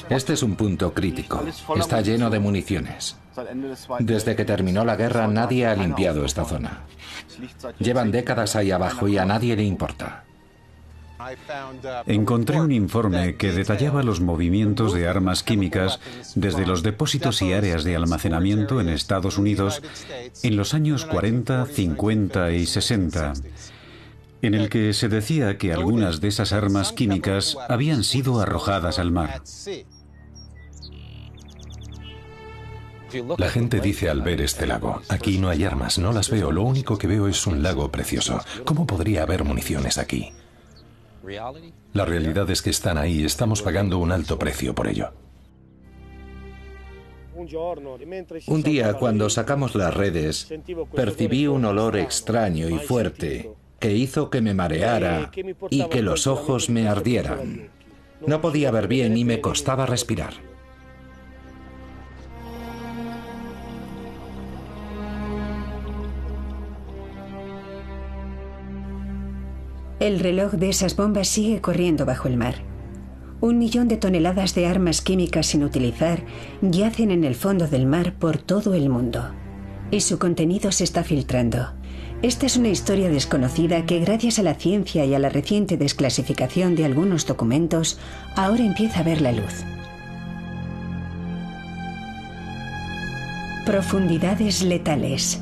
Este es un punto crítico. Está lleno de municiones. Desde que terminó la guerra nadie ha limpiado esta zona. Llevan décadas ahí abajo y a nadie le importa. Encontré un informe que detallaba los movimientos de armas químicas desde los depósitos y áreas de almacenamiento en Estados Unidos en los años 40, 50 y 60, en el que se decía que algunas de esas armas químicas habían sido arrojadas al mar. La gente dice al ver este lago, aquí no hay armas, no las veo, lo único que veo es un lago precioso. ¿Cómo podría haber municiones aquí? La realidad es que están ahí y estamos pagando un alto precio por ello. Un día, cuando sacamos las redes, percibí un olor extraño y fuerte que hizo que me mareara y que los ojos me ardieran. No podía ver bien y me costaba respirar. El reloj de esas bombas sigue corriendo bajo el mar. 1 millón de toneladas de armas químicas sin utilizar yacen en el fondo del mar por todo el mundo. Y su contenido se está filtrando. Esta es una historia desconocida que, gracias a la ciencia y a la reciente desclasificación de algunos documentos, ahora empieza a ver la luz. Profundidades letales.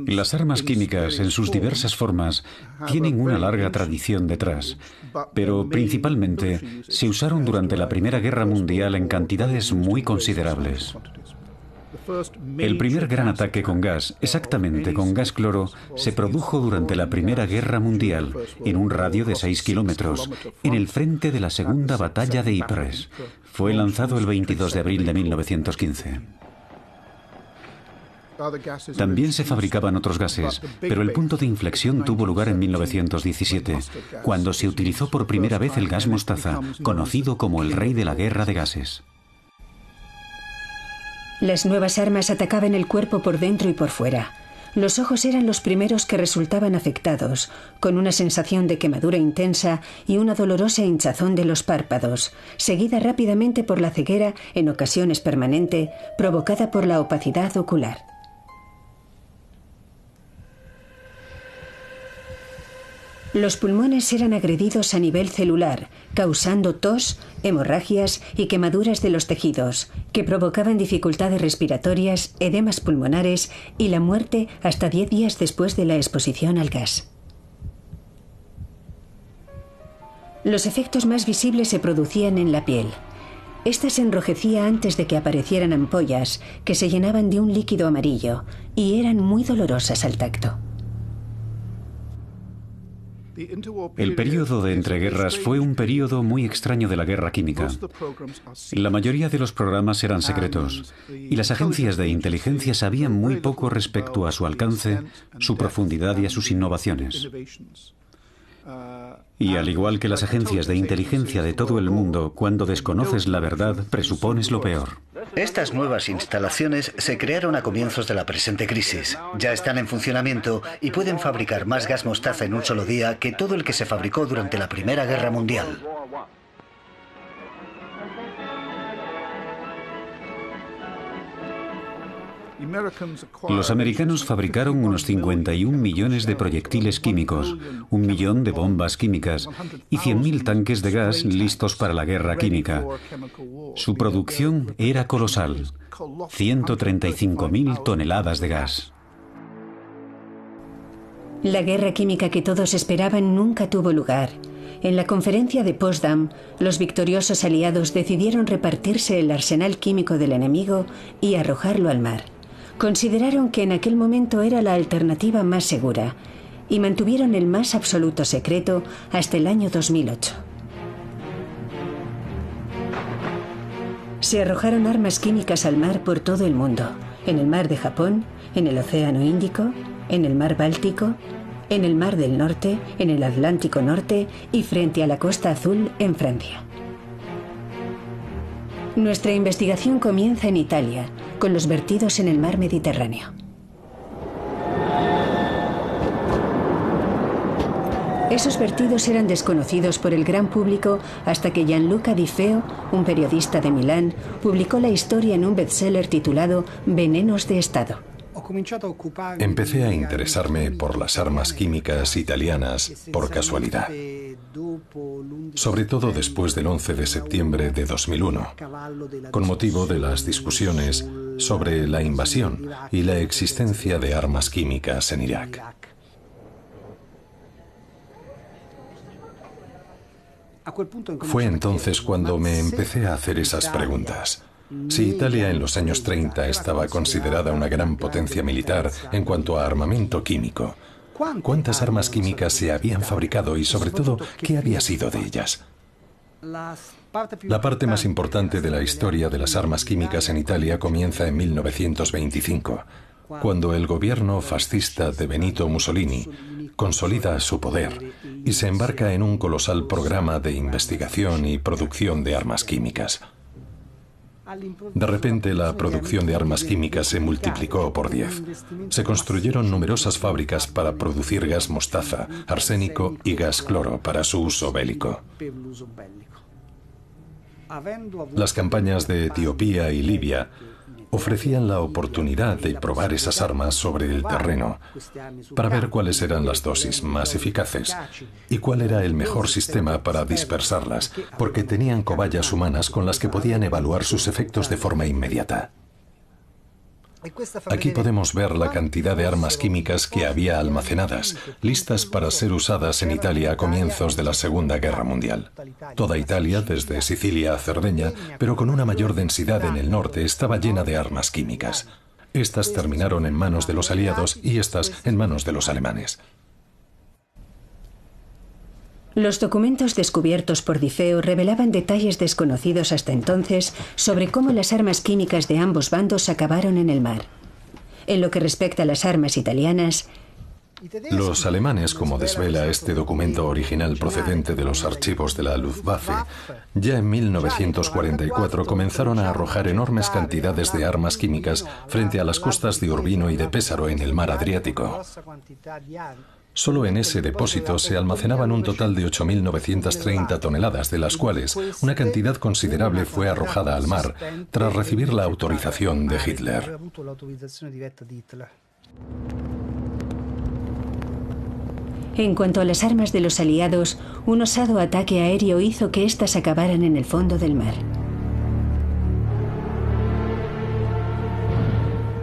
Las armas químicas, en sus diversas formas, tienen una larga tradición detrás, pero principalmente se usaron durante la Primera Guerra Mundial en cantidades muy considerables. El primer gran ataque con gas, exactamente con gas cloro, se produjo durante la Primera Guerra Mundial, en un radio de 6 kilómetros, en el frente de la Segunda Batalla de Ypres. Fue lanzado el 22 de abril de 1915. También se fabricaban otros gases, pero el punto de inflexión tuvo lugar en 1917, cuando se utilizó por primera vez el gas mostaza, conocido como el rey de la guerra de gases. Las nuevas armas atacaban el cuerpo por dentro y por fuera. Los ojos eran los primeros que resultaban afectados, con una sensación de quemadura intensa y una dolorosa hinchazón de los párpados, seguida rápidamente por la ceguera, en ocasiones permanente, provocada por la opacidad ocular. Los pulmones eran agredidos a nivel celular, causando tos, hemorragias y quemaduras de los tejidos, que provocaban dificultades respiratorias, edemas pulmonares y la muerte hasta 10 días después de la exposición al gas. Los efectos más visibles se producían en la piel. Esta se enrojecía antes de que aparecieran ampollas, que se llenaban de un líquido amarillo, y eran muy dolorosas al tacto. El período de entreguerras fue un período muy extraño de la guerra química. La mayoría de los programas eran secretos, y las agencias de inteligencia sabían muy poco respecto a su alcance, su profundidad y a sus innovaciones. Y al igual que las agencias de inteligencia de todo el mundo, cuando desconoces la verdad, presupones lo peor. Estas nuevas instalaciones se crearon a comienzos de la presente crisis. Ya están en funcionamiento y pueden fabricar más gas mostaza en un solo día que todo el que se fabricó durante la Primera Guerra Mundial. Los americanos fabricaron unos 51 millones de proyectiles químicos, 1 millón de bombas químicas y 100.000 tanques de gas listos para la guerra química. Su producción era colosal, 135.000 toneladas de gas. La guerra química que todos esperaban nunca tuvo lugar. En la conferencia de Potsdam, los victoriosos aliados decidieron repartirse el arsenal químico del enemigo y arrojarlo al mar. Consideraron que en aquel momento era la alternativa más segura y mantuvieron el más absoluto secreto hasta el año 2008. Se arrojaron armas químicas al mar por todo el mundo, en el mar de Japón, en el Océano Índico, en el mar Báltico, en el mar del Norte, en el Atlántico Norte y frente a la Costa Azul en Francia. Nuestra investigación comienza en Italia, con los vertidos en el mar Mediterráneo. Esos vertidos eran desconocidos por el gran público hasta que Gianluca Di Feo, un periodista de Milán, publicó la historia en un bestseller titulado Venenos de Estado. Empecé a interesarme por las armas químicas italianas por casualidad, sobre todo después del 11 de septiembre de 2001, con motivo de las discusiones sobre la invasión y la existencia de armas químicas en Irak. Fue entonces cuando me empecé a hacer esas preguntas. Si Italia en los años 30 estaba considerada una gran potencia militar en cuanto a armamento químico, ¿cuántas armas químicas se habían fabricado y, sobre todo, qué había sido de ellas? La parte más importante de la historia de las armas químicas en Italia comienza en 1925, cuando el gobierno fascista de Benito Mussolini consolida su poder y se embarca en un colosal programa de investigación y producción de armas químicas. De repente, la producción de armas químicas se multiplicó por 10. Se construyeron numerosas fábricas para producir gas mostaza, arsénico y gas cloro para su uso bélico. Las campañas de Etiopía y Libia ofrecían la oportunidad de probar esas armas sobre el terreno para ver cuáles eran las dosis más eficaces y cuál era el mejor sistema para dispersarlas, porque tenían cobayas humanas con las que podían evaluar sus efectos de forma inmediata. Aquí podemos ver la cantidad de armas químicas que había almacenadas, listas para ser usadas en Italia a comienzos de la Segunda Guerra Mundial. Toda Italia, desde Sicilia a Cerdeña, pero con una mayor densidad en el norte, estaba llena de armas químicas. Estas terminaron en manos de los aliados y estas en manos de los alemanes. Los documentos descubiertos por Di Feo revelaban detalles desconocidos hasta entonces sobre cómo las armas químicas de ambos bandos acabaron en el mar. En lo que respecta a las armas italianas, los alemanes, como desvela este documento original procedente de los archivos de la Luftwaffe, ya en 1944 comenzaron a arrojar enormes cantidades de armas químicas frente a las costas de Urbino y de Pesaro en el mar Adriático. Solo en ese depósito se almacenaban un total de 8.930 toneladas, de las cuales una cantidad considerable fue arrojada al mar tras recibir la autorización de Hitler. En cuanto a las armas de los aliados, un osado ataque aéreo hizo que éstas acabaran en el fondo del mar.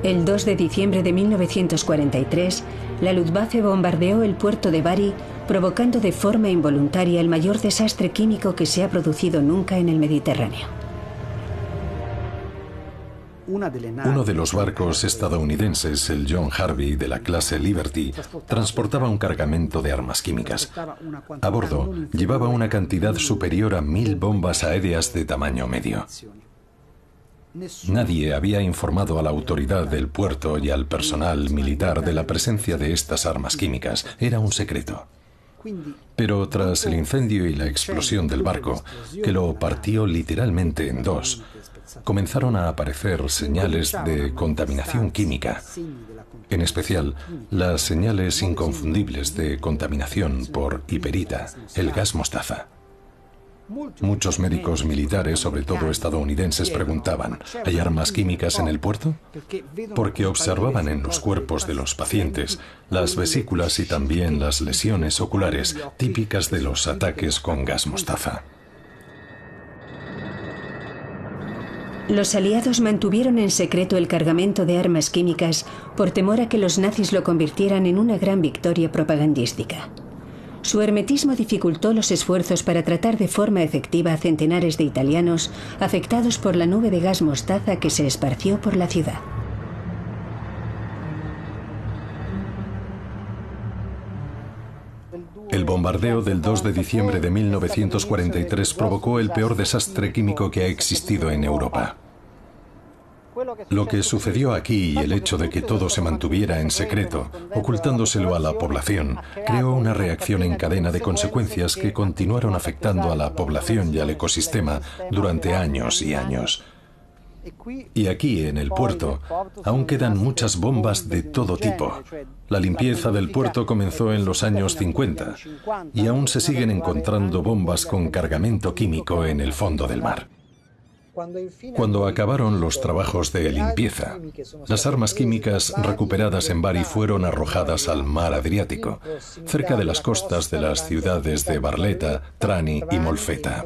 El 2 de diciembre de 1943, la Luftwaffe bombardeó el puerto de Bari, provocando de forma involuntaria el mayor desastre químico que se ha producido nunca en el Mediterráneo. Uno de los barcos estadounidenses, el John Harvey de la clase Liberty, transportaba un cargamento de armas químicas. A bordo llevaba una cantidad superior a 1.000 bombas aéreas de tamaño medio. Nadie había informado a la autoridad del puerto y al personal militar de la presencia de estas armas químicas. Era un secreto. Pero tras el incendio y la explosión del barco, que lo partió literalmente en dos, comenzaron a aparecer señales de contaminación química, en especial las señales inconfundibles de contaminación por hiperita, el gas mostaza. Muchos médicos militares, sobre todo estadounidenses, preguntaban, ¿hay armas químicas en el puerto? Porque observaban en los cuerpos de los pacientes las vesículas y también las lesiones oculares típicas de los ataques con gas mostaza. Los aliados mantuvieron en secreto el cargamento de armas químicas por temor a que los nazis lo convirtieran en una gran victoria propagandística. Su hermetismo dificultó los esfuerzos para tratar de forma efectiva a centenares de italianos afectados por la nube de gas mostaza que se esparció por la ciudad. El bombardeo del 2 de diciembre de 1943 provocó el peor desastre químico que ha existido en Europa. Lo que sucedió aquí y el hecho de que todo se mantuviera en secreto, ocultándoselo a la población, creó una reacción en cadena de consecuencias que continuaron afectando a la población y al ecosistema durante años y años. Y aquí, en el puerto, aún quedan muchas bombas de todo tipo. La limpieza del puerto comenzó en los años 50 y aún se siguen encontrando bombas con cargamento químico en el fondo del mar. Cuando acabaron los trabajos de limpieza, las armas químicas recuperadas en Bari fueron arrojadas al mar Adriático, cerca de las costas de las ciudades de Barletta, Trani y Molfetta.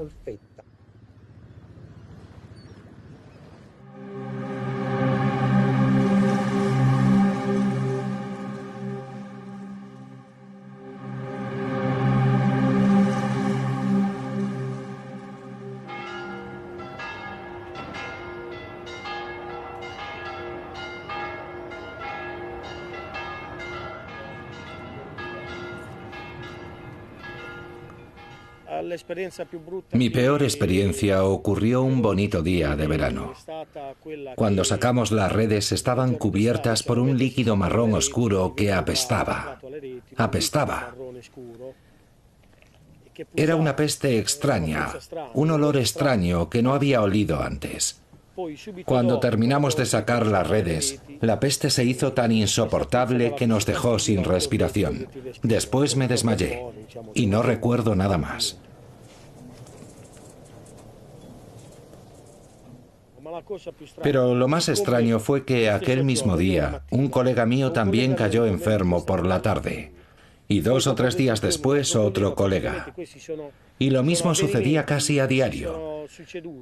Mi peor experiencia ocurrió un bonito día de verano. Cuando sacamos las redes estaban cubiertas por un líquido marrón oscuro que apestaba. Apestaba. Era una peste extraña, un olor extraño que no había olido antes. Cuando terminamos de sacar las redes, la peste se hizo tan insoportable que nos dejó sin respiración. Después me desmayé y no recuerdo nada más. Pero lo más extraño fue que aquel mismo día un colega mío también cayó enfermo por la tarde. Y 2 o 3 días después otro colega. Y lo mismo sucedía casi a diario.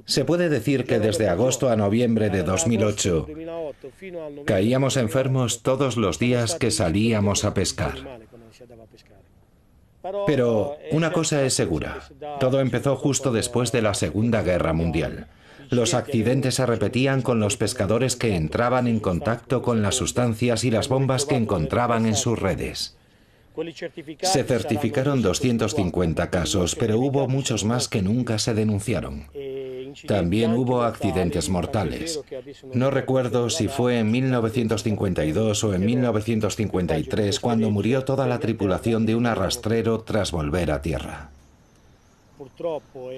Se puede decir que desde agosto a noviembre de 2008 caíamos enfermos todos los días que salíamos a pescar. Pero una cosa es segura, todo empezó justo después de la Segunda Guerra Mundial. Los accidentes se repetían con los pescadores que entraban en contacto con las sustancias y las bombas que encontraban en sus redes. Se certificaron 250 casos, pero hubo muchos más que nunca se denunciaron. También hubo accidentes mortales. No recuerdo si fue en 1952 o en 1953 cuando murió toda la tripulación de un arrastrero tras volver a tierra.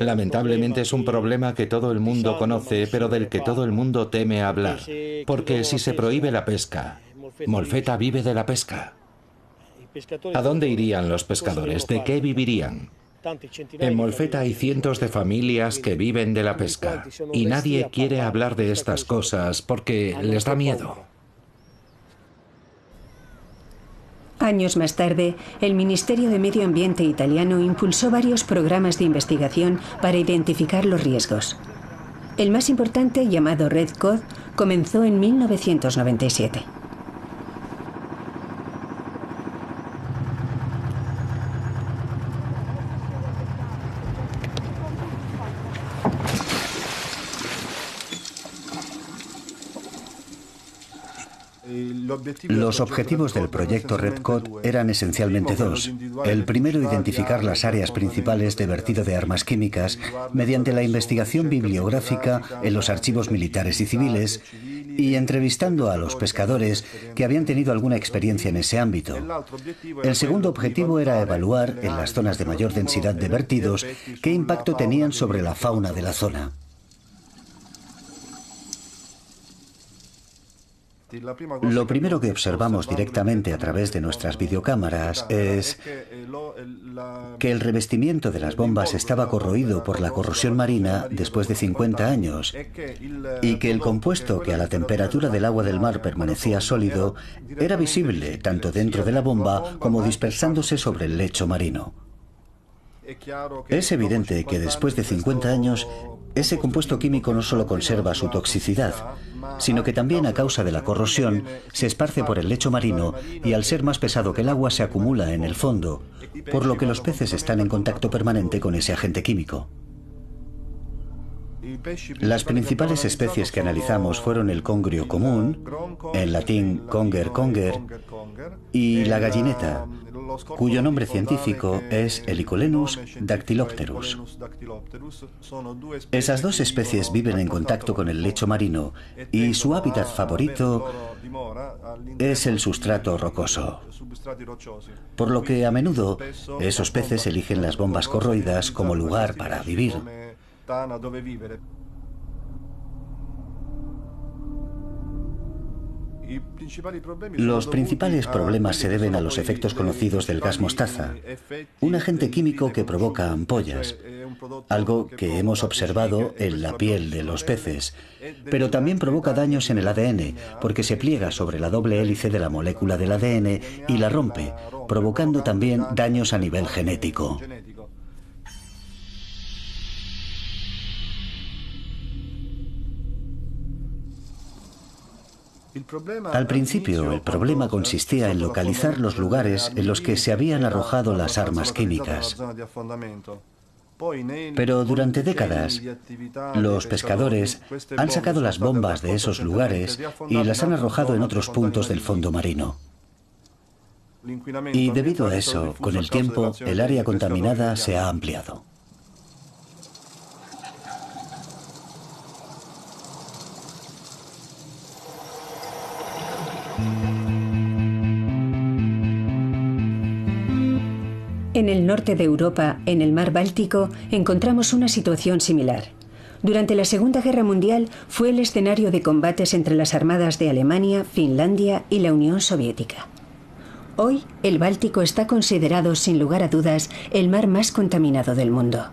Lamentablemente es un problema que todo el mundo conoce, pero del que todo el mundo teme hablar. Porque si se prohíbe la pesca, Molfetta vive de la pesca. ¿A dónde irían los pescadores? ¿De qué vivirían? En Molfetta hay cientos de familias que viven de la pesca y nadie quiere hablar de estas cosas porque les da miedo. Años más tarde, el Ministerio de Medio Ambiente italiano impulsó varios programas de investigación para identificar los riesgos. El más importante, llamado Red Code, comenzó en 1997. Los objetivos del proyecto Red Code eran esencialmente 2. El primero, identificar las áreas principales de vertido de armas químicas mediante la investigación bibliográfica en los archivos militares y civiles y entrevistando a los pescadores que habían tenido alguna experiencia en ese ámbito. El segundo objetivo era evaluar, en las zonas de mayor densidad de vertidos, qué impacto tenían sobre la fauna de la zona. Lo primero que observamos directamente a través de nuestras videocámaras es que el revestimiento de las bombas estaba corroído por la corrosión marina después de 50 años y que el compuesto que a la temperatura del agua del mar permanecía sólido era visible tanto dentro de la bomba como dispersándose sobre el lecho marino. Es evidente que después de 50 años, ese compuesto químico no solo conserva su toxicidad, sino que también a causa de la corrosión se esparce por el lecho marino y al ser más pesado que el agua se acumula en el fondo, por lo que los peces están en contacto permanente con ese agente químico. Las principales especies que analizamos fueron el congrio común, en latín conger conger, y la gallineta, cuyo nombre científico es Helicolenus dactylopterus. Esas 2 especies viven en contacto con el lecho marino y su hábitat favorito es el sustrato rocoso, por lo que a menudo esos peces eligen las bombas corroídas como lugar para vivir. Los principales problemas se deben a los efectos conocidos del gas mostaza, un agente químico que provoca ampollas, algo que hemos observado en la piel de los peces, pero también provoca daños en el ADN, porque se pliega sobre la doble hélice de la molécula del ADN y la rompe, provocando también daños a nivel genético. Al principio, el problema consistía en localizar los lugares en los que se habían arrojado las armas químicas. Pero durante décadas, los pescadores han sacado las bombas de esos lugares y las han arrojado en otros puntos del fondo marino. Y debido a eso, con el tiempo, el área contaminada se ha ampliado. En el norte de Europa, en el mar Báltico, encontramos una situación similar. Durante la Segunda Guerra Mundial fue el escenario de combates entre las armadas de Alemania, Finlandia y la Unión Soviética. Hoy, el Báltico está considerado, sin lugar a dudas, el mar más contaminado del mundo.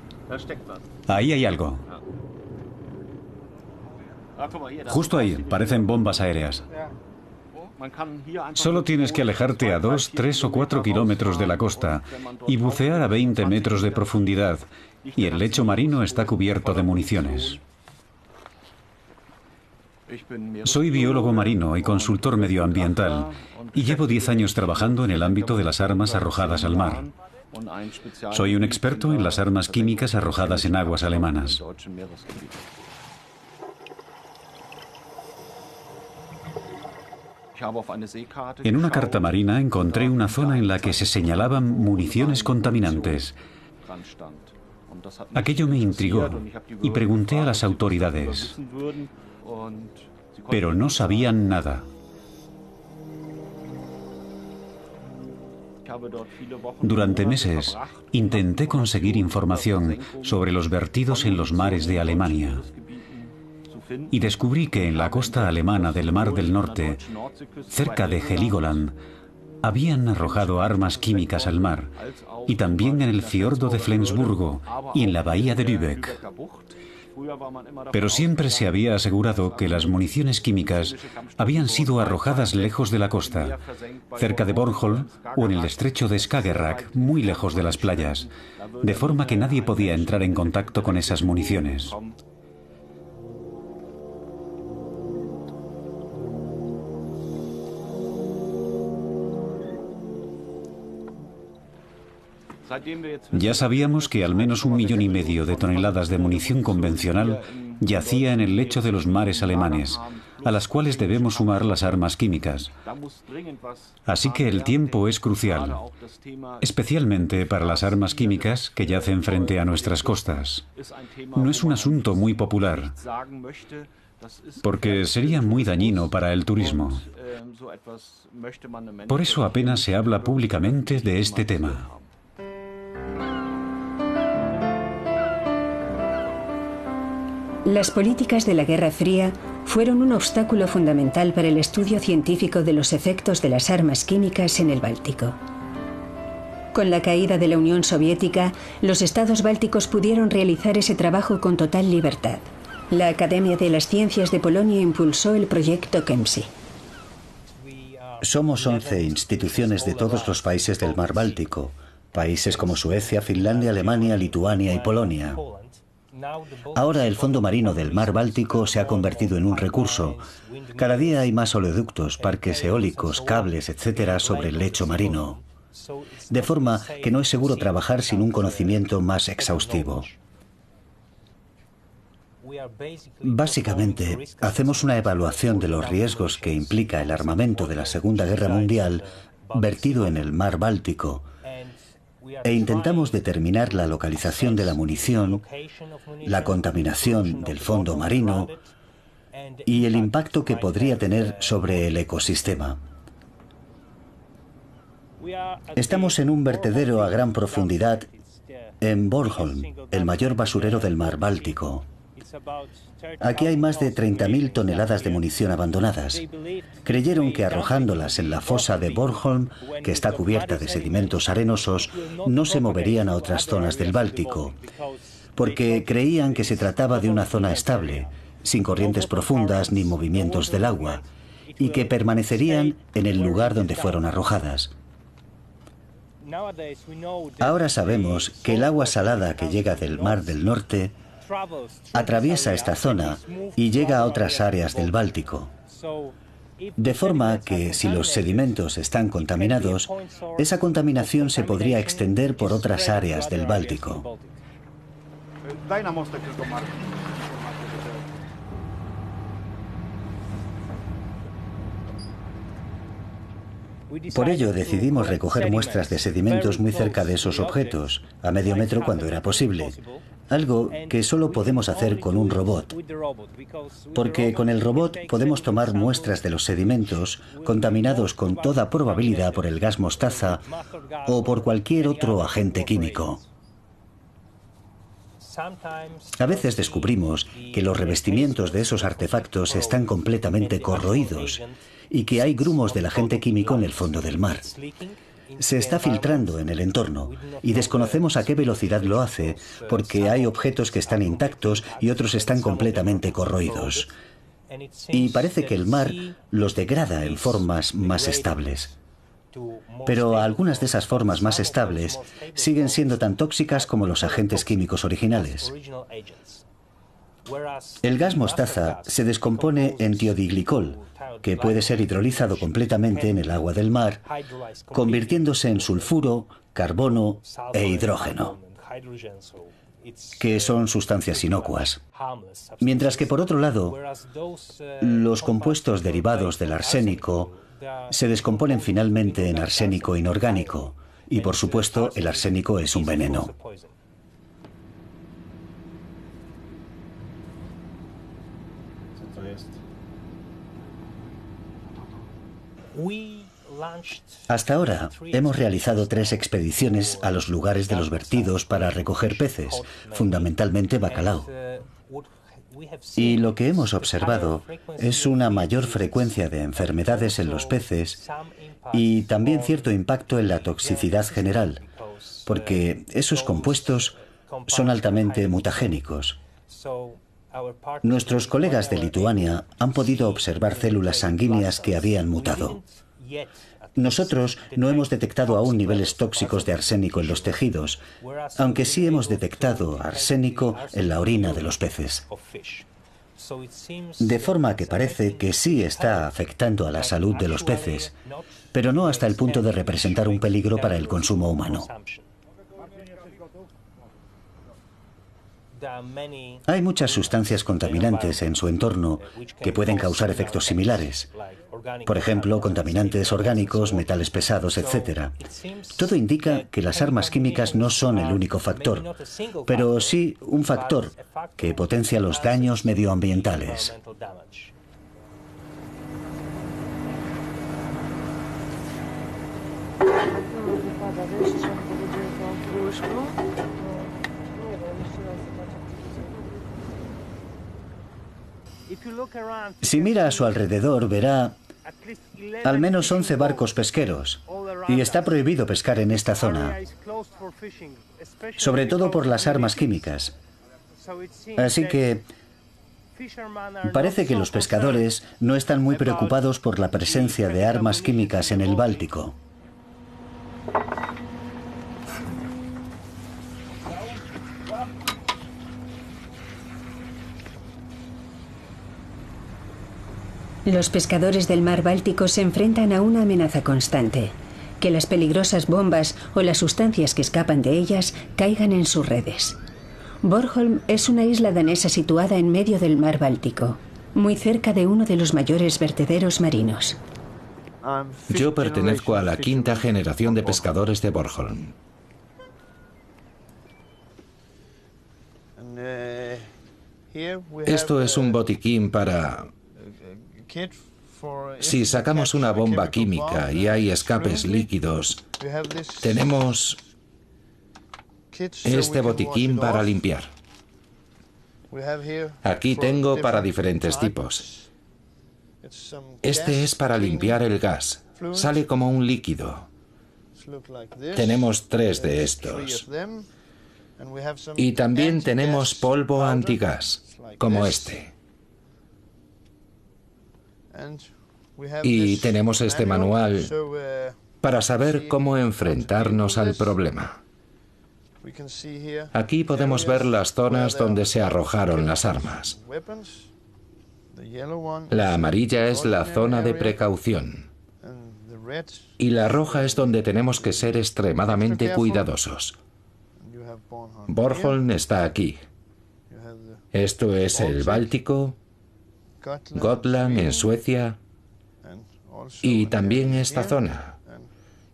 Ahí hay algo. Justo ahí, parecen bombas aéreas. Solo tienes que alejarte a 2, 3 o 4 kilómetros de la costa y bucear a 20 metros de profundidad, y el lecho marino está cubierto de municiones. Soy biólogo marino y consultor medioambiental, y llevo 10 años trabajando en el ámbito de las armas arrojadas al mar. Soy un experto en las armas químicas arrojadas en aguas alemanas. En una carta marina encontré una zona en la que se señalaban municiones contaminantes. Aquello me intrigó y pregunté a las autoridades, pero no sabían nada. Durante meses intenté conseguir información sobre los vertidos en los mares de Alemania. Y descubrí que en la costa alemana del Mar del Norte, cerca de Heligoland, habían arrojado armas químicas al mar, y también en el fiordo de Flensburgo y en la bahía de Lübeck. Pero siempre se había asegurado que las municiones químicas habían sido arrojadas lejos de la costa, cerca de Bornholm o en el estrecho de Skagerrak, muy lejos de las playas, de forma que nadie podía entrar en contacto con esas municiones. Ya sabíamos que al menos 1,5 millones de toneladas de munición convencional yacía en el lecho de los mares alemanes, a las cuales debemos sumar las armas químicas. Así que el tiempo es crucial, especialmente para las armas químicas que yacen frente a nuestras costas. No es un asunto muy popular, porque sería muy dañino para el turismo. Por eso apenas se habla públicamente de este tema. Las políticas de la Guerra Fría fueron un obstáculo fundamental para el estudio científico de los efectos de las armas químicas en el Báltico. Con la caída de la Unión Soviética, los estados bálticos pudieron realizar ese trabajo con total libertad. La Academia de las Ciencias de Polonia impulsó el proyecto KEMSI. Somos 11 instituciones de todos los países del Mar Báltico, países como Suecia, Finlandia, Alemania, Lituania y Polonia. Ahora el fondo marino del Mar Báltico se ha convertido en un recurso. Cada día hay más oleoductos, parques eólicos, cables, etc. sobre el lecho marino. De forma que no es seguro trabajar sin un conocimiento más exhaustivo. Básicamente, hacemos una evaluación de los riesgos que implica el armamento de la Segunda Guerra Mundial vertido en el Mar Báltico, e intentamos determinar la localización de la munición, la contaminación del fondo marino y el impacto que podría tener sobre el ecosistema. Estamos en un vertedero a gran profundidad en Bornholm, el mayor basurero del Mar Báltico. Aquí hay más de 30.000 toneladas de munición abandonadas. Creyeron que arrojándolas en la fosa de Bornholm, que está cubierta de sedimentos arenosos, no se moverían a otras zonas del Báltico, porque creían que se trataba de una zona estable, sin corrientes profundas ni movimientos del agua, y que permanecerían en el lugar donde fueron arrojadas. Ahora sabemos que el agua salada que llega del Mar del Norte atraviesa esta zona y llega a otras áreas del Báltico. De forma que si los sedimentos están contaminados, esa contaminación se podría extender por otras áreas del Báltico. Por ello decidimos recoger muestras de sedimentos muy cerca de esos objetos, a medio metro cuando era posible, algo que solo podemos hacer con un robot, porque con el robot podemos tomar muestras de los sedimentos contaminados con toda probabilidad por el gas mostaza o por cualquier otro agente químico. A veces descubrimos que los revestimientos de esos artefactos están completamente corroídos y que hay grumos del agente químico en el fondo del mar. Se está filtrando en el entorno y desconocemos a qué velocidad lo hace, porque hay objetos que están intactos y otros están completamente corroídos. Y parece que el mar los degrada en formas más estables. Pero algunas de esas formas más estables siguen siendo tan tóxicas como los agentes químicos originales. El gas mostaza se descompone en tiodiglicol, que puede ser hidrolizado completamente en el agua del mar, convirtiéndose en sulfuro, carbono e hidrógeno, que son sustancias inocuas. Mientras que, por otro lado, los compuestos derivados del arsénico se descomponen finalmente en arsénico inorgánico, y por supuesto el arsénico es un veneno. Hasta ahora hemos realizado 3 expediciones a los lugares de los vertidos para recoger peces, fundamentalmente bacalao. Y lo que hemos observado es una mayor frecuencia de enfermedades en los peces y también cierto impacto en la toxicidad general, porque esos compuestos son altamente mutagénicos. Nuestros colegas de Lituania han podido observar células sanguíneas que habían mutado. Nosotros no hemos detectado aún niveles tóxicos de arsénico en los tejidos, aunque sí hemos detectado arsénico en la orina de los peces. De forma que parece que sí está afectando a la salud de los peces, pero no hasta el punto de representar un peligro para el consumo humano. Hay muchas sustancias contaminantes en su entorno que pueden causar efectos similares. Por ejemplo, contaminantes orgánicos, metales pesados, etc. Todo indica que las armas químicas no son el único factor, pero sí un factor que potencia los daños medioambientales. Si mira a su alrededor, verá al menos 11 barcos pesqueros, y está prohibido pescar en esta zona, sobre todo por las armas químicas. Así que parece que los pescadores no están muy preocupados por la presencia de armas químicas en el Báltico. Los pescadores del mar Báltico se enfrentan a una amenaza constante: que las peligrosas bombas o las sustancias que escapan de ellas caigan en sus redes. Bornholm es una isla danesa situada en medio del mar Báltico, muy cerca de uno de los mayores vertederos marinos. Yo pertenezco a la 5ª generación de pescadores de Bornholm. Esto es un botiquín para... Si sacamos una bomba química y hay escapes líquidos, tenemos este botiquín para limpiar. Aquí tengo para diferentes tipos. Este es para limpiar el gas. Sale como un líquido. Tenemos 3 de estos. Y también tenemos polvo antigas, como este. Y tenemos este manual para saber cómo enfrentarnos al problema. Aquí podemos ver las zonas donde se arrojaron las armas. La amarilla es la zona de precaución. Y la roja es donde tenemos que ser extremadamente cuidadosos. Bornholm está aquí. Esto es el Báltico, Gotland en Suecia y también esta zona.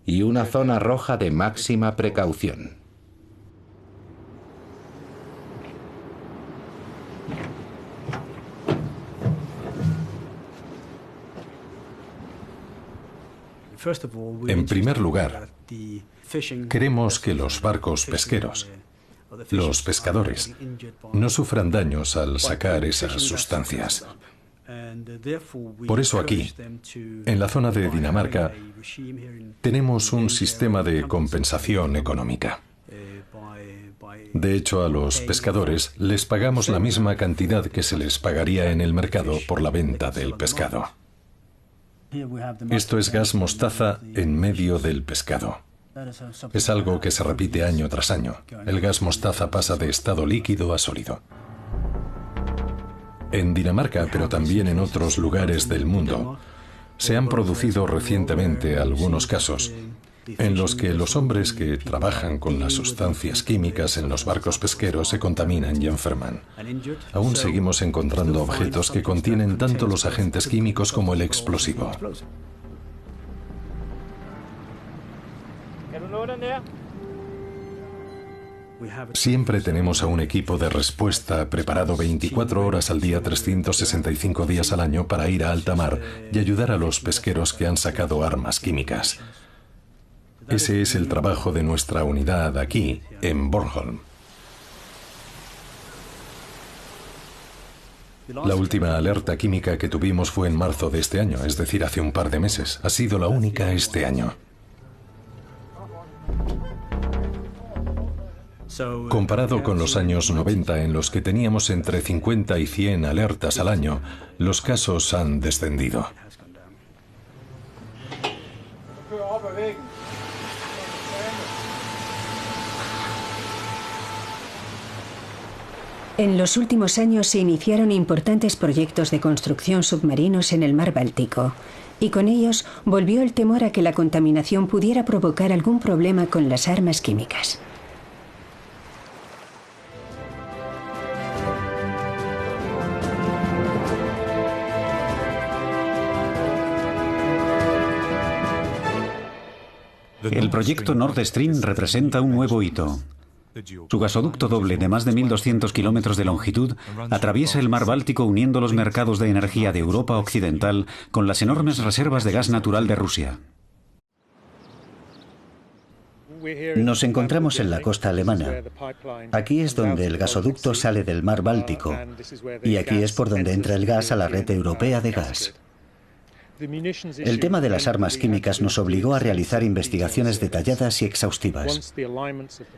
Y una zona roja de máxima precaución. En primer lugar, queremos que los barcos pesqueros, los pescadores, no sufran daños al sacar esas sustancias. Por eso aquí, en la zona de Dinamarca, tenemos un sistema de compensación económica. De hecho, a los pescadores les pagamos la misma cantidad que se les pagaría en el mercado por la venta del pescado. Esto es gas mostaza en medio del pescado. Es algo que se repite año tras año. El gas mostaza pasa de estado líquido a sólido. En Dinamarca, pero también en otros lugares del mundo, se han producido recientemente algunos casos en los que los hombres que trabajan con las sustancias químicas en los barcos pesqueros se contaminan y enferman. Aún seguimos encontrando objetos que contienen tanto los agentes químicos como el explosivo. Siempre tenemos a un equipo de respuesta preparado 24 horas al día, 365 días al año para ir a alta mar y ayudar a los pesqueros que han sacado armas químicas. Ese es el trabajo de nuestra unidad aquí, en Bornholm. La última alerta química que tuvimos fue en marzo de este año, es decir, hace un par de meses. Ha sido la única este año. Comparado con los años 90, en los que teníamos entre 50 y 100 alertas al año, los casos han descendido. En los últimos años se iniciaron importantes proyectos de construcción submarinos en el mar Báltico, y con ellos volvió el temor a que la contaminación pudiera provocar algún problema con las armas químicas. El proyecto Nord Stream representa un nuevo hito. Su gasoducto doble de más de 1.200 kilómetros de longitud atraviesa el mar Báltico uniendo los mercados de energía de Europa Occidental con las enormes reservas de gas natural de Rusia. Nos encontramos en la costa alemana. Aquí es donde el gasoducto sale del mar Báltico y aquí es por donde entra el gas a la red europea de gas. El tema de las armas químicas nos obligó a realizar investigaciones detalladas y exhaustivas.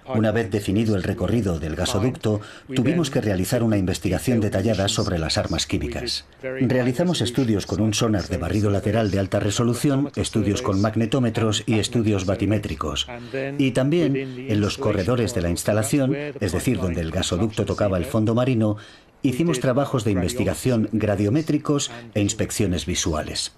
Una vez definido el recorrido del gasoducto, tuvimos que realizar una investigación detallada sobre las armas químicas. Realizamos estudios con un sonar de barrido lateral de alta resolución, estudios con magnetómetros y estudios batimétricos. Y también en los corredores de la instalación, es decir, donde el gasoducto tocaba el fondo marino, hicimos trabajos de investigación gradiométricos e inspecciones visuales.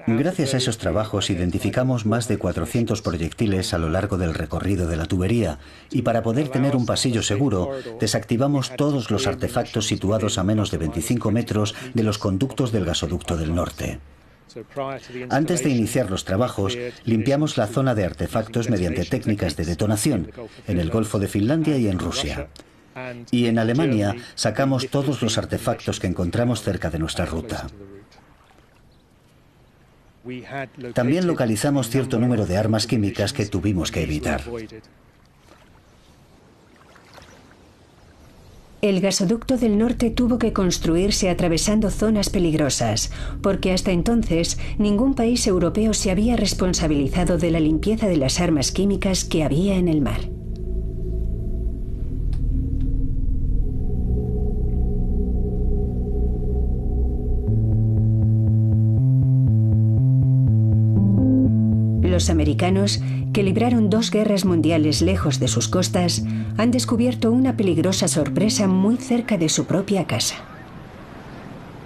Gracias a esos trabajos identificamos más de 400 proyectiles a lo largo del recorrido de la tubería y para poder tener un pasillo seguro desactivamos todos los artefactos situados a menos de 25 metros de los conductos del gasoducto del norte. Antes de iniciar los trabajos, limpiamos la zona de artefactos mediante técnicas de detonación en el Golfo de Finlandia y en Rusia. Y en Alemania sacamos todos los artefactos que encontramos cerca de nuestra ruta. También localizamos cierto número de armas químicas que tuvimos que evitar. El gasoducto del norte tuvo que construirse atravesando zonas peligrosas, porque hasta entonces ningún país europeo se había responsabilizado de la limpieza de las armas químicas que había en el mar. Los americanos, que libraron 2 guerras mundiales lejos de sus costas, han descubierto una peligrosa sorpresa muy cerca de su propia casa.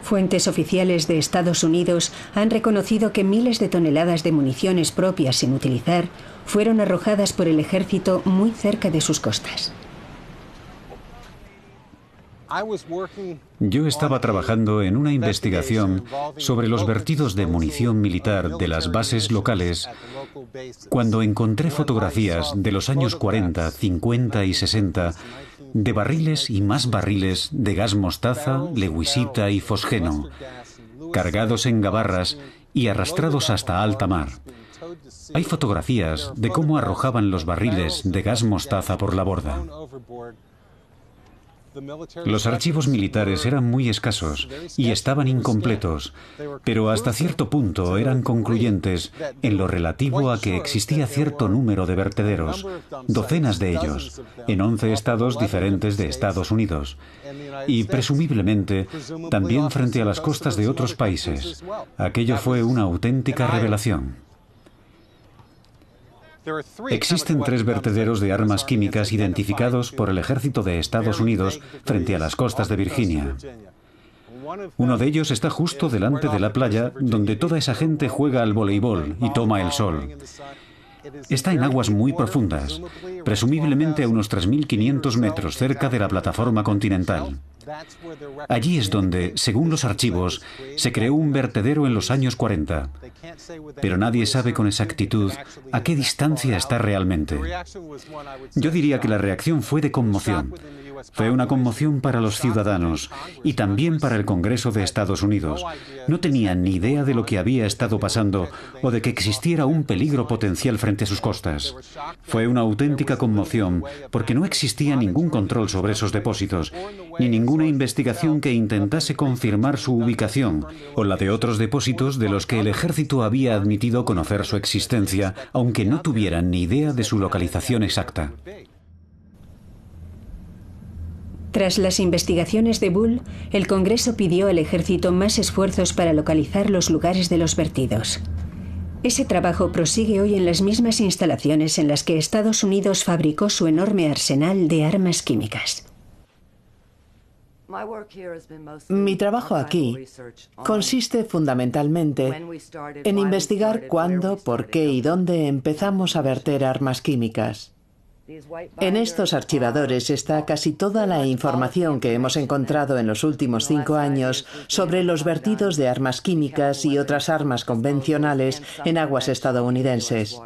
Fuentes oficiales de Estados Unidos han reconocido que miles de toneladas de municiones propias sin utilizar fueron arrojadas por el ejército muy cerca de sus costas. Yo estaba trabajando en una investigación sobre los vertidos de munición militar de las bases locales cuando encontré fotografías de los años 40, 50 y 60 de barriles y más barriles de gas mostaza, lewisita y fosgeno, cargados en gabarras y arrastrados hasta alta mar. Hay fotografías de cómo arrojaban los barriles de gas mostaza por la borda. Los archivos militares eran muy escasos y estaban incompletos, pero hasta cierto punto eran concluyentes en lo relativo a que existía cierto número de vertederos, docenas de ellos, en 11 estados diferentes de Estados Unidos, y presumiblemente también frente a las costas de otros países. Aquello fue una auténtica revelación. Existen 3 vertederos de armas químicas identificados por el ejército de Estados Unidos frente a las costas de Virginia. Uno de ellos está justo delante de la playa donde toda esa gente juega al voleibol y toma el sol. Está en aguas muy profundas, presumiblemente a unos 3.500 metros cerca de la plataforma continental. Allí es donde, según los archivos, se creó un vertedero en los años 40. Pero nadie sabe con exactitud a qué distancia está realmente. Yo diría que la reacción fue de conmoción. Fue una conmoción para los ciudadanos y también para el Congreso de Estados Unidos. No tenían ni idea de lo que había estado pasando o de que existiera un peligro potencial frente a sus costas. Fue una auténtica conmoción porque no existía ningún control sobre esos depósitos, ni ninguna investigación que intentase confirmar su ubicación o la de otros depósitos de los que el ejército había admitido conocer su existencia, aunque no tuvieran ni idea de su localización exacta. Tras las investigaciones de Bull, el Congreso pidió al ejército más esfuerzos para localizar los lugares de los vertidos. Ese trabajo prosigue hoy en las mismas instalaciones en las que Estados Unidos fabricó su enorme arsenal de armas químicas. Mi trabajo aquí consiste fundamentalmente en investigar cuándo, por qué y dónde empezamos a verter armas químicas. En estos archivadores está casi toda la información que hemos encontrado en los últimos 5 años sobre los vertidos de armas químicas y otras armas convencionales en aguas estadounidenses.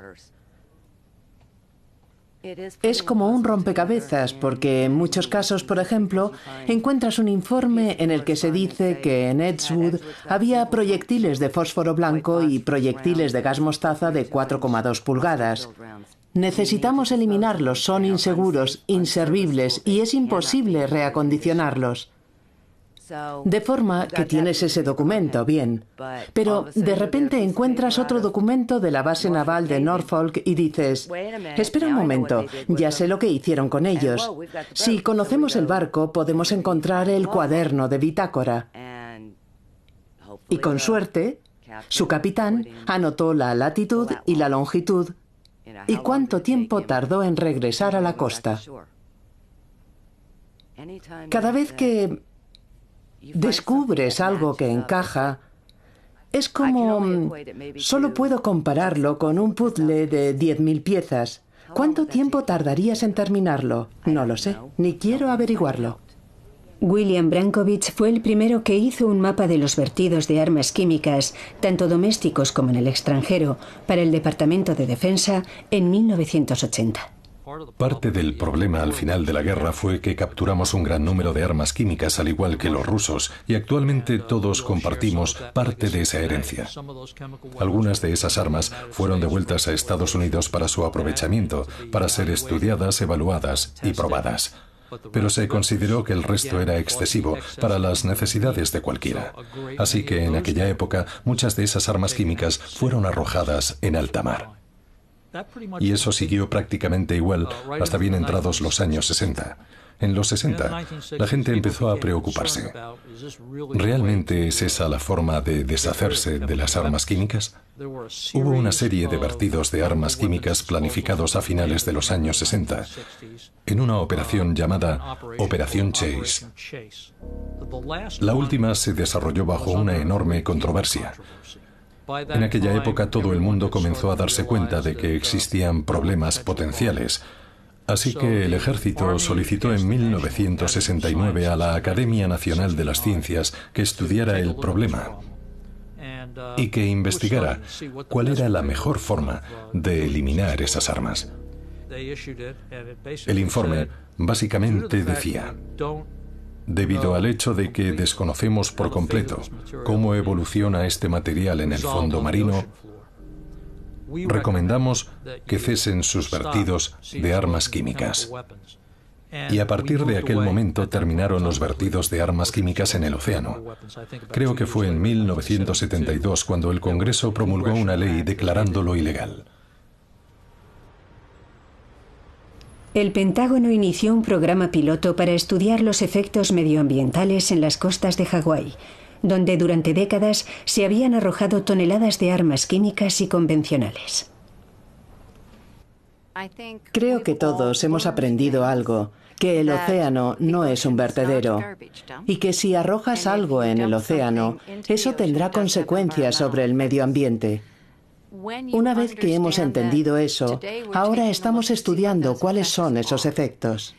Es como un rompecabezas porque en muchos casos, por ejemplo, encuentras un informe en el que se dice que en Edgewood había proyectiles de fósforo blanco y proyectiles de gas mostaza de 4,2 pulgadas. Necesitamos eliminarlos, son inseguros, inservibles y es imposible reacondicionarlos. De forma que tienes ese documento, bien, pero de repente encuentras otro documento de la base naval de Norfolk y dices, espera un momento, ya sé lo que hicieron con ellos. Si conocemos el barco, podemos encontrar el cuaderno de bitácora. Y con suerte, su capitán anotó la latitud y la longitud y cuánto tiempo tardó en regresar a la costa. Cada vez que descubres algo que encaja, es como... Solo puedo compararlo con un puzzle de 10.000 piezas. ¿Cuánto tiempo tardarías en terminarlo? No lo sé, ni quiero averiguarlo. William Brankovich fue el primero que hizo un mapa de los vertidos de armas químicas, tanto domésticos como en el extranjero, para el Departamento de Defensa en 1980. Parte del problema al final de la guerra fue que capturamos un gran número de armas químicas al igual que los rusos y actualmente todos compartimos parte de esa herencia. Algunas de esas armas fueron devueltas a Estados Unidos para su aprovechamiento, para ser estudiadas, evaluadas y probadas. pero se consideró que el resto era excesivo para las necesidades de cualquiera. Así que en aquella época muchas de esas armas químicas fueron arrojadas en alta mar. Y eso siguió prácticamente igual hasta bien entrados los años 60. En los 60, la gente empezó a preocuparse. ¿Realmente es esa la forma de deshacerse de las armas químicas? Hubo una serie de vertidos de armas químicas planificados a finales de los años 60, en una operación llamada Operación Chase. La última se desarrolló bajo una enorme controversia. En aquella época todo el mundo comenzó a darse cuenta de que existían problemas potenciales. Así que el ejército solicitó en 1969 a la Academia Nacional de las Ciencias que estudiara el problema y que investigara cuál era la mejor forma de eliminar esas armas. El informe básicamente decía: debido al hecho de que desconocemos por completo cómo evoluciona este material en el fondo marino, recomendamos que cesen sus vertidos de armas químicas. Y a partir de aquel momento terminaron los vertidos de armas químicas en el océano. Creo que fue en 1972 cuando el Congreso promulgó una ley declarándolo ilegal. El Pentágono inició un programa piloto para estudiar los efectos medioambientales en las costas de Hawái, donde durante décadas se habían arrojado toneladas de armas químicas y convencionales. Creo que todos hemos aprendido algo, que el océano no es un vertedero y que si arrojas algo en el océano, eso tendrá consecuencias sobre el medio ambiente. Una vez que hemos entendido eso, ahora estamos estudiando cuáles son esos efectos.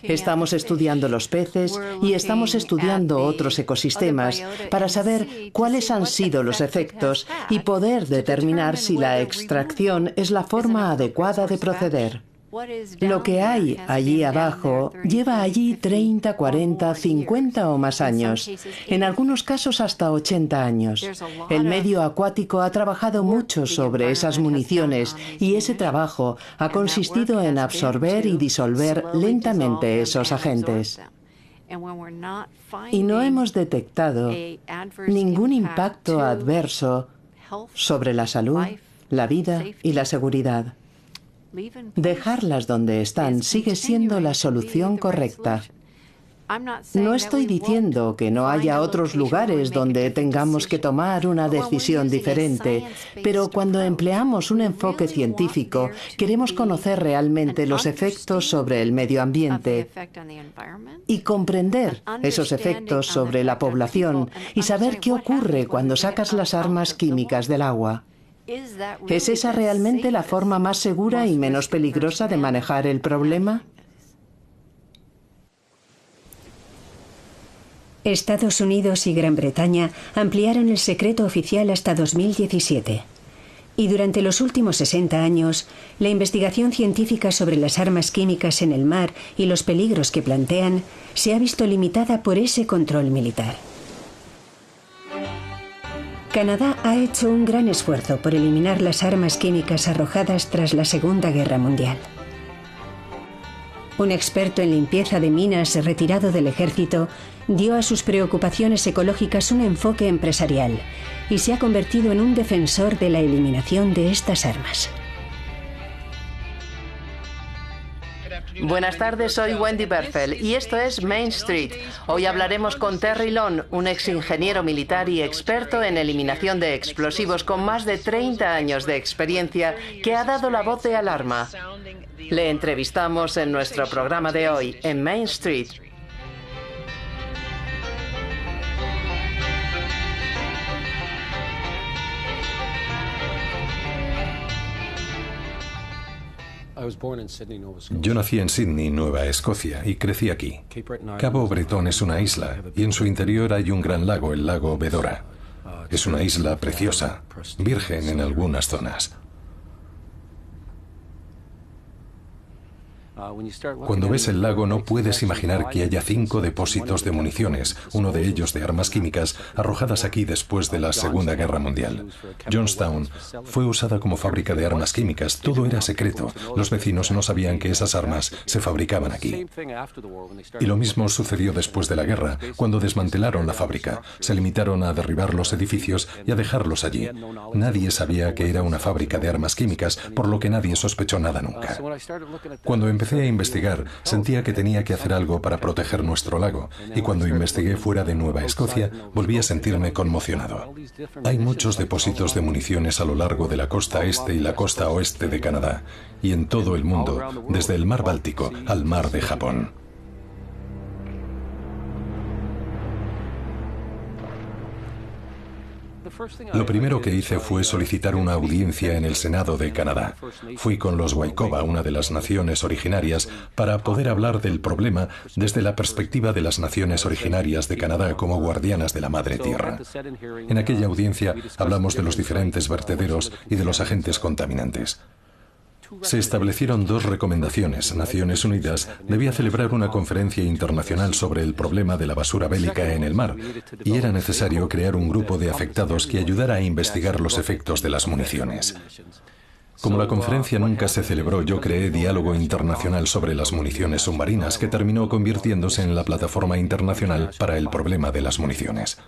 Estamos estudiando los peces y estamos estudiando otros ecosistemas para saber cuáles han sido los efectos y poder determinar si la extracción es la forma adecuada de proceder. Lo que hay allí abajo lleva allí 30, 40, 50 o más años, en algunos casos hasta 80 años. El medio acuático ha trabajado mucho sobre esas municiones y ese trabajo ha consistido en absorber y disolver lentamente esos agentes. Y no hemos detectado ningún impacto adverso sobre la salud, la vida y la seguridad. Dejarlas donde están sigue siendo la solución correcta. No estoy diciendo que no haya otros lugares donde tengamos que tomar una decisión diferente, pero cuando empleamos un enfoque científico, queremos conocer realmente los efectos sobre el medio ambiente y comprender esos efectos sobre la población y saber qué ocurre cuando sacas las armas químicas del agua. ¿Es esa realmente la forma más segura y menos peligrosa de manejar el problema? Estados Unidos y Gran Bretaña ampliaron el secreto oficial hasta 2017. Y durante los últimos 60 años, la investigación científica sobre las armas químicas en el mar y los peligros que plantean se ha visto limitada por ese control militar. Canadá ha hecho un gran esfuerzo por eliminar las armas químicas arrojadas tras la Segunda Guerra Mundial. Un experto en limpieza de minas retirado del ejército dio a sus preocupaciones ecológicas un enfoque empresarial y se ha convertido en un defensor de la eliminación de estas armas. Buenas tardes, soy Wendy Berfel y esto es Main Street. Hoy hablaremos con Terry Long, un ex ingeniero militar y experto en eliminación de explosivos con más de 30 años de experiencia que ha dado la voz de alarma. Le entrevistamos en nuestro programa de hoy, en Main Street. Yo nací en Sydney, Nueva Escocia, y crecí aquí. Cabo Bretón es una isla, y en su interior hay un gran lago, el lago Bedora. Es una isla preciosa, virgen en algunas zonas. Cuando ves el lago no puedes imaginar que haya 5 depósitos de municiones, uno de ellos de armas químicas, arrojadas aquí después de la Segunda Guerra Mundial. Johnstown fue usada como fábrica de armas químicas, todo era secreto, los vecinos no sabían que esas armas se fabricaban aquí. Y lo mismo sucedió después de la guerra, cuando desmantelaron la fábrica, se limitaron a derribar los edificios y a dejarlos allí. Nadie sabía que era una fábrica de armas químicas, por lo que nadie sospechó nada nunca. Cuando empecé a investigar, sentía que tenía que hacer algo para proteger nuestro lago, y cuando investigué fuera de Nueva Escocia, volví a sentirme conmocionado. Hay muchos depósitos de municiones a lo largo de la costa este y la costa oeste de Canadá, y en todo el mundo, desde el mar Báltico al mar de Japón. Lo primero que hice fue solicitar una audiencia en el Senado de Canadá. Fui con los Waikoba, una de las naciones originarias, para poder hablar del problema desde la perspectiva de las naciones originarias de Canadá como guardianas de la Madre Tierra. En aquella audiencia hablamos de los diferentes vertederos y de los agentes contaminantes. Se establecieron 2 recomendaciones. Naciones Unidas debía celebrar una conferencia internacional sobre el problema de la basura bélica en el mar, y era necesario crear un grupo de afectados que ayudara a investigar los efectos de las municiones. Como la conferencia nunca se celebró, yo creé Diálogo Internacional sobre las Municiones Submarinas, que terminó convirtiéndose en la plataforma internacional para el problema de las municiones.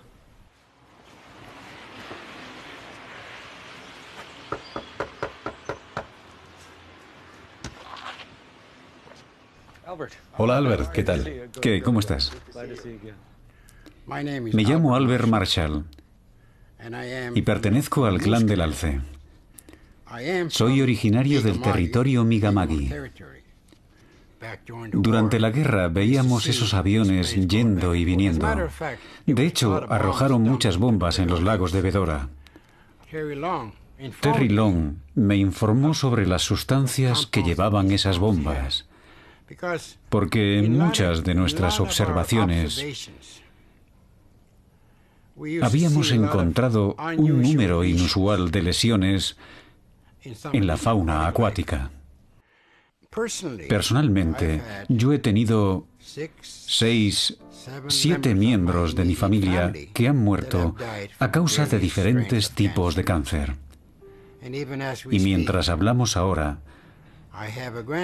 Hola Albert, ¿qué tal? ¿Qué? ¿Cómo estás? Me llamo Albert Marshall y pertenezco al clan del Alce. Soy originario del territorio Mi'kmaq. Durante la guerra veíamos esos aviones yendo y viniendo. De hecho, arrojaron muchas bombas en los lagos de Bedora. Terry Long me informó sobre las sustancias que llevaban esas bombas, porque en muchas de nuestras observaciones habíamos encontrado un número inusual de lesiones en la fauna acuática. Personalmente, yo he tenido 6, 7 miembros de mi familia que han muerto a causa de diferentes tipos de cáncer. Y mientras hablamos ahora,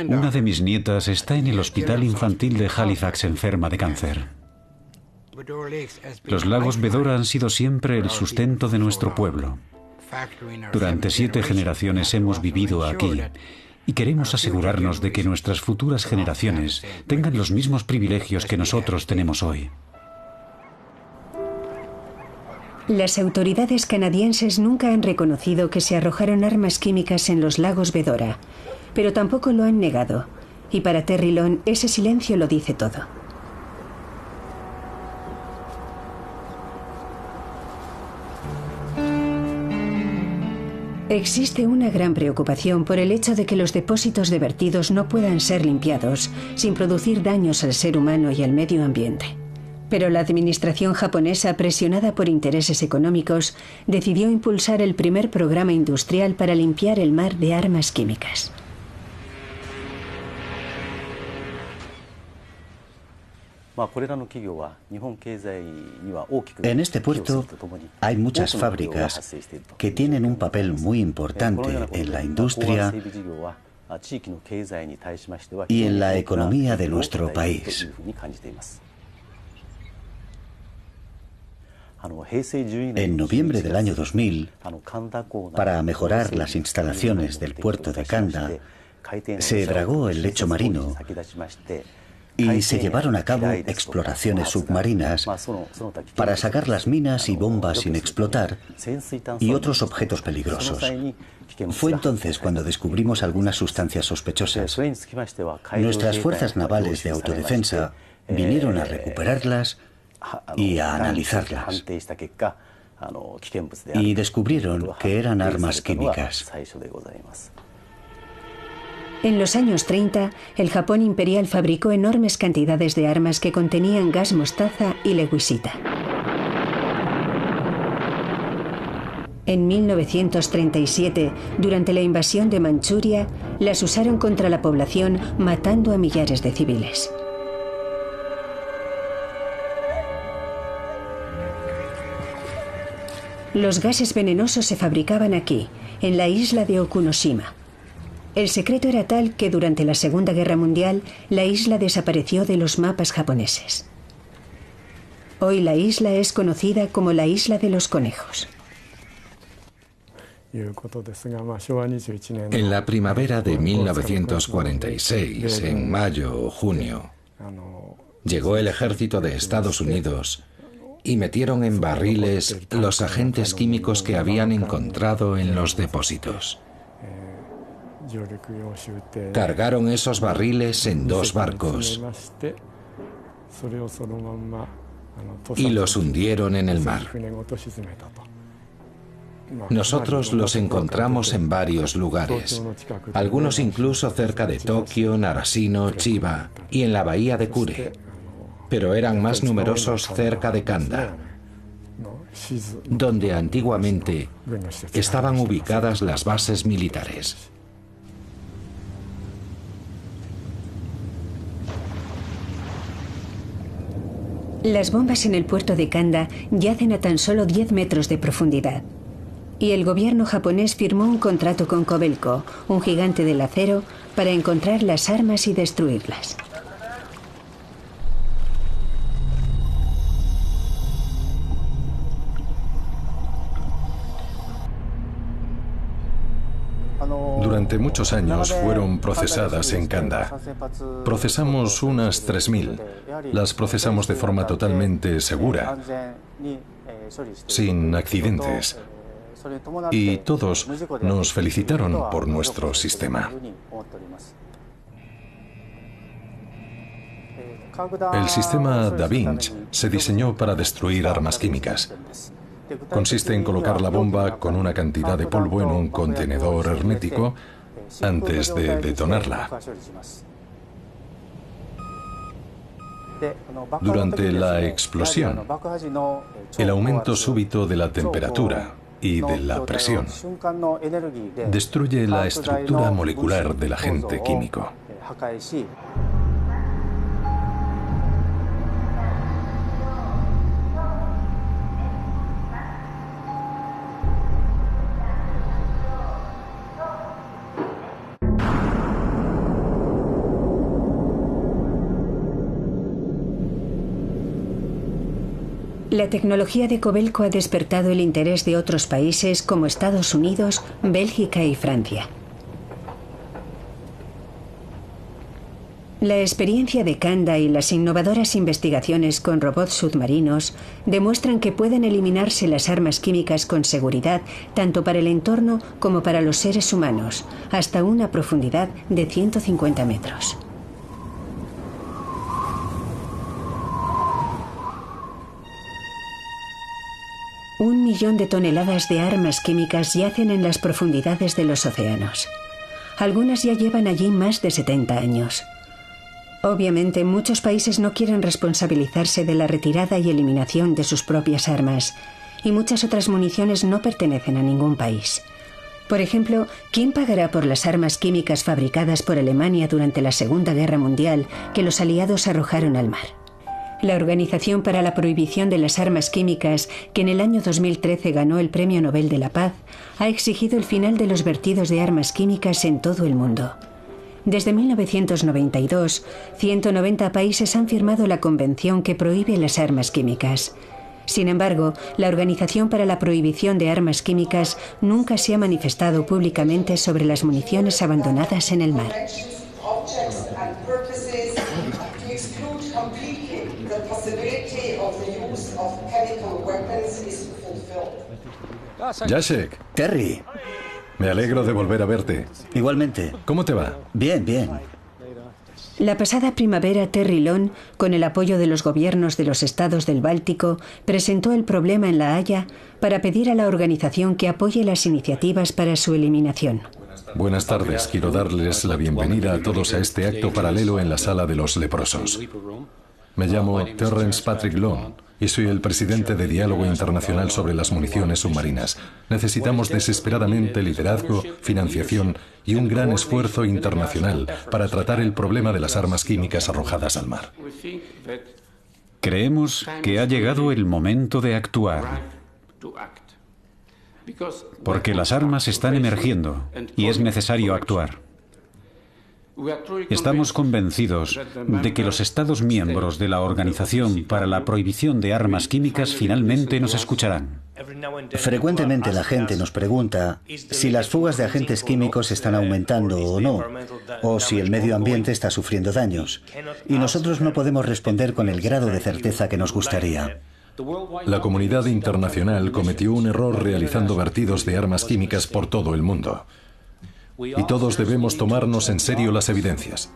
una de mis nietas está en el hospital infantil de Halifax enferma de cáncer. Los lagos Bedora han sido siempre el sustento de nuestro pueblo. Durante 7 generaciones hemos vivido aquí y queremos asegurarnos de que nuestras futuras generaciones tengan los mismos privilegios que nosotros tenemos hoy. Las autoridades canadienses nunca han reconocido que se arrojaron armas químicas en los lagos Bedora, pero tampoco lo han negado, y para Terry Long ese silencio lo dice todo. Existe una gran preocupación por el hecho de que los depósitos de vertidos no puedan ser limpiados sin producir daños al ser humano y al medio ambiente. Pero la administración japonesa, presionada por intereses económicos, decidió impulsar el primer programa industrial para limpiar el mar de armas químicas. En este puerto hay muchas fábricas que tienen un papel muy importante en la industria y en la economía de nuestro país. En noviembre del año 2000, para mejorar las instalaciones del puerto de Kanda, se dragó el lecho marino y se llevaron a cabo exploraciones submarinas para sacar las minas y bombas sin explotar y otros objetos peligrosos. Fue entonces cuando descubrimos algunas sustancias sospechosas. Nuestras fuerzas navales de autodefensa vinieron a recuperarlas y a analizarlas. Y descubrieron que eran armas químicas. En los años 30, el Japón imperial fabricó enormes cantidades de armas que contenían gas mostaza y lewishita. En 1937, durante la invasión de Manchuria, las usaron contra la población, matando a millares de civiles. Los gases venenosos se fabricaban aquí, en la isla de Okunoshima. El secreto era tal que durante la Segunda Guerra Mundial, la isla desapareció de los mapas japoneses. Hoy la isla es conocida como la Isla de los Conejos. En la primavera de 1946, en mayo o junio, llegó el ejército de Estados Unidos y metieron en barriles los agentes químicos que habían encontrado en los depósitos. Cargaron esos barriles en 2 barcos y los hundieron en el mar. Nosotros los encontramos en varios lugares, algunos incluso cerca de Tokio, Narashino, Chiba y en la bahía de Kure, pero eran más numerosos cerca de Kanda, donde antiguamente estaban ubicadas las bases militares. Las bombas en el puerto de Kanda yacen a tan solo 10 metros de profundidad. Y el gobierno japonés firmó un contrato con Kobelco, un gigante del acero, para encontrar las armas y destruirlas. Durante muchos años fueron procesadas en Kanda. Procesamos unas 3.000. Las procesamos de forma totalmente segura, sin accidentes. Y todos nos felicitaron por nuestro sistema. El sistema Da Vinci se diseñó para destruir armas químicas. Consiste en colocar la bomba con una cantidad de polvo en un contenedor hermético antes de detonarla. Durante la explosión, el aumento súbito de la temperatura y de la presión destruye la estructura molecular del agente químico. La tecnología de Kobelco ha despertado el interés de otros países como Estados Unidos, Bélgica y Francia. La experiencia de Kanda y las innovadoras investigaciones con robots submarinos demuestran que pueden eliminarse las armas químicas con seguridad tanto para el entorno como para los seres humanos, hasta una profundidad de 150 metros. Un millón de toneladas de armas químicas yacen en las profundidades de los océanos. Algunas ya llevan allí más de 70 años. Obviamente, muchos países no quieren responsabilizarse de la retirada y eliminación de sus propias armas, y muchas otras municiones no pertenecen a ningún país. Por ejemplo, ¿quién pagará por las armas químicas fabricadas por Alemania durante la Segunda Guerra Mundial que los aliados arrojaron al mar? La Organización para la Prohibición de las Armas Químicas, que en el año 2013 ganó el Premio Nobel de la Paz, ha exigido el final de los vertidos de armas químicas en todo el mundo. Desde 1992, 190 países han firmado la convención que prohíbe las armas químicas. Sin embargo, la Organización para la Prohibición de Armas Químicas nunca se ha manifestado públicamente sobre las municiones abandonadas en el mar. Jacek. Terry. Me alegro de volver a verte. Igualmente. ¿Cómo te va? Bien, bien. La pasada primavera, Terry Long, con el apoyo de los gobiernos de los estados del Báltico, presentó el problema en La Haya para pedir a la organización que apoye las iniciativas para su eliminación. Buenas tardes. Quiero darles la bienvenida a todos a este acto paralelo en la Sala de los Leprosos. Me llamo Terrence Patrick Long y soy el presidente de Diálogo Internacional sobre las Municiones Submarinas. Necesitamos desesperadamente liderazgo, financiación y un gran esfuerzo internacional para tratar el problema de las armas químicas arrojadas al mar. Creemos que ha llegado el momento de actuar, porque las armas están emergiendo y es necesario actuar. Estamos convencidos de que los Estados miembros de la Organización para la Prohibición de Armas Químicas finalmente nos escucharán. Frecuentemente la gente nos pregunta si las fugas de agentes químicos están aumentando o no, o si el medio ambiente está sufriendo daños. Y nosotros no podemos responder con el grado de certeza que nos gustaría. La comunidad internacional cometió un error realizando vertidos de armas químicas por todo el mundo. Y todos debemos tomarnos en serio las evidencias.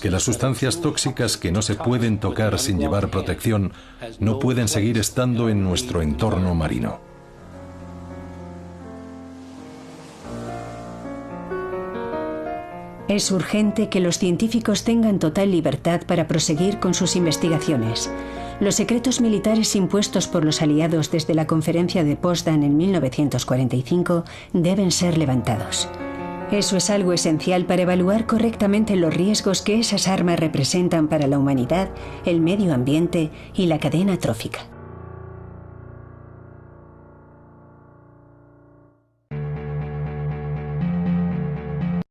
Que las sustancias tóxicas que no se pueden tocar sin llevar protección no pueden seguir estando en nuestro entorno marino. Es urgente que los científicos tengan total libertad para proseguir con sus investigaciones. Los secretos militares impuestos por los aliados desde la conferencia de Potsdam en 1945 deben ser levantados. Eso es algo esencial para evaluar correctamente los riesgos que esas armas representan para la humanidad, el medio ambiente y la cadena trófica.